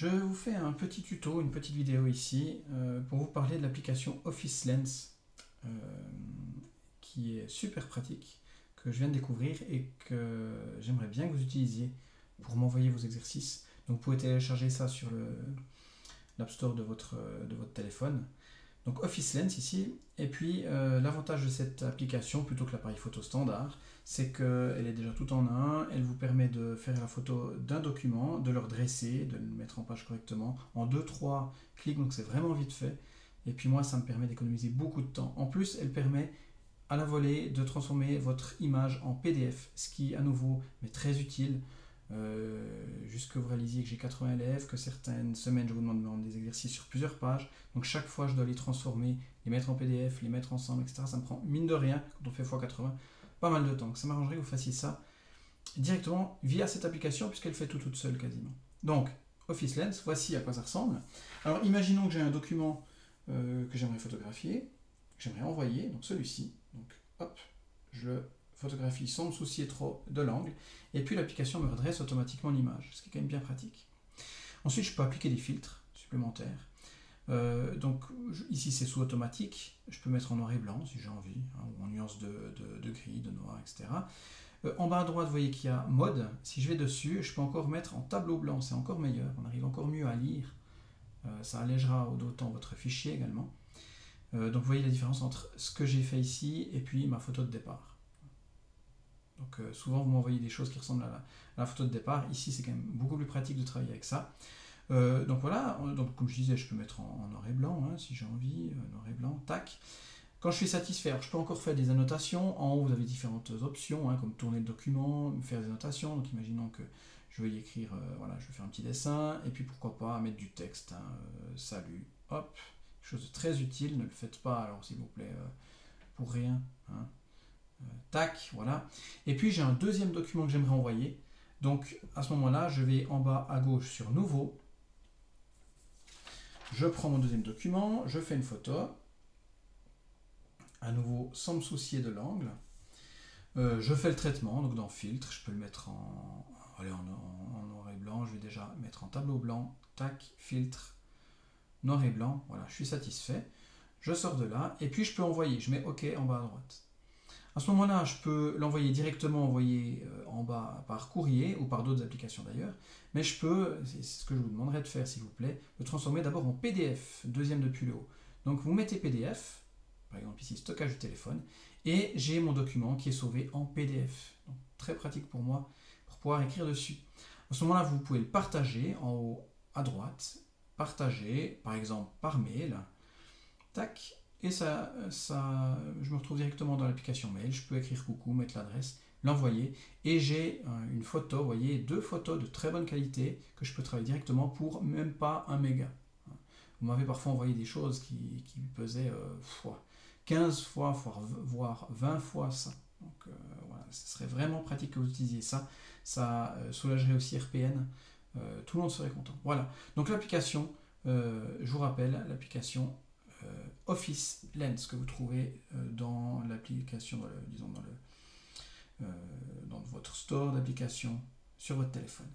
Je vous fais un petit tuto, une petite vidéo ici pour vous parler de l'application Office Lens qui est super pratique, que je viens de découvrir et que j'aimerais bien que vous utilisiez pour m'envoyer vos exercices. Donc vous pouvez télécharger ça sur l'App Store de votre téléphone. Donc Office Lens ici, et puis l'avantage de cette application plutôt que l'appareil photo standard, c'est qu'elle est déjà tout en un, elle vous permet de faire la photo d'un document, de le redresser, de le mettre en page correctement, en 2-3 clics, donc c'est vraiment vite fait, et puis moi ça me permet d'économiser beaucoup de temps. En plus elle permet à la volée de transformer votre image en PDF, ce qui à nouveau est très utile. Jusque vous réalisiez que j'ai 80 élèves, que certaines semaines je vous demande des exercices sur plusieurs pages, donc chaque fois je dois les transformer, les mettre en PDF, les mettre ensemble, etc. Ça me prend mine de rien, quand on fait x80, pas mal de temps. Donc ça m'arrangerait que vous fassiez ça directement via cette application puisqu'elle fait tout toute seule quasiment. Donc Office Lens, voici à quoi ça ressemble. Alors imaginons que j'ai un document que j'aimerais photographier, que j'aimerais envoyer, donc celui-ci, donc hop, je le photographie sans me soucier trop de l'angle, et puis l'application me redresse automatiquement l'image, ce qui est quand même bien pratique. Ensuite, je peux appliquer des filtres supplémentaires. Donc ici c'est sous automatique, je peux mettre en noir et blanc si j'ai envie, hein, ou en nuance de gris, de noir, etc. En bas à droite, vous voyez qu'il y a mode. Si je vais dessus, je peux encore mettre en tableau blanc, c'est encore meilleur, on arrive encore mieux à lire. Ça allégera d'autant votre fichier également. Donc vous voyez la différence entre ce que j'ai fait ici et puis ma photo de départ. Donc souvent vous m'envoyez des choses qui ressemblent à la photo de départ. Ici c'est quand même beaucoup plus pratique de travailler avec ça. Donc voilà, donc, comme je disais, je peux mettre en noir et blanc hein, si j'ai envie, noir et blanc, tac. Quand je suis satisfait, alors je peux encore faire des annotations. En haut vous avez différentes options, hein, comme tourner le document, faire des annotations. Donc imaginons que je vais y écrire, voilà, je vais faire un petit dessin, et puis pourquoi pas mettre du texte, hein, salut, hop, chose de très utile, ne le faites pas alors s'il vous plaît, pour rien, hein. Tac, voilà. Et puis j'ai un deuxième document que j'aimerais envoyer. Donc à ce moment-là, je vais en bas à gauche sur Nouveau. Je prends mon deuxième document, je fais une photo. À nouveau, sans me soucier de l'angle. Je fais le traitement, donc dans Filtre, je peux le mettre en noir et blanc. Je vais déjà mettre en tableau blanc. Tac, Filtre, noir et blanc. Voilà, je suis satisfait. Je sors de là et puis je peux envoyer. Je mets OK en bas à droite. À ce moment-là, je peux l'envoyer directement en bas par courrier ou par d'autres applications d'ailleurs, mais je peux, c'est ce que je vous demanderai de faire s'il vous plaît, le transformer d'abord en PDF, deuxième depuis le haut. Donc vous mettez PDF, par exemple ici stockage du téléphone, et j'ai mon document qui est sauvé en PDF. Donc très pratique pour moi pour pouvoir écrire dessus. À ce moment-là, vous pouvez le partager en haut à droite, partager par exemple par mail, tac. Et ça, je me retrouve directement dans l'application mail, je peux écrire coucou, mettre l'adresse, l'envoyer, et j'ai une photo, vous voyez, 2 photos de très bonne qualité que je peux travailler directement pour même pas 1 méga. Vous m'avez parfois envoyé des choses qui pesaient 15 fois, voire 20 fois ça. Donc voilà, ce serait vraiment pratique que vous utilisiez ça. Ça soulagerait aussi RPN, tout le monde serait content. Voilà, donc l'application, je vous rappelle, l'application Office Lens que vous trouvez dans l'application, disons dans votre store d'applications sur votre téléphone.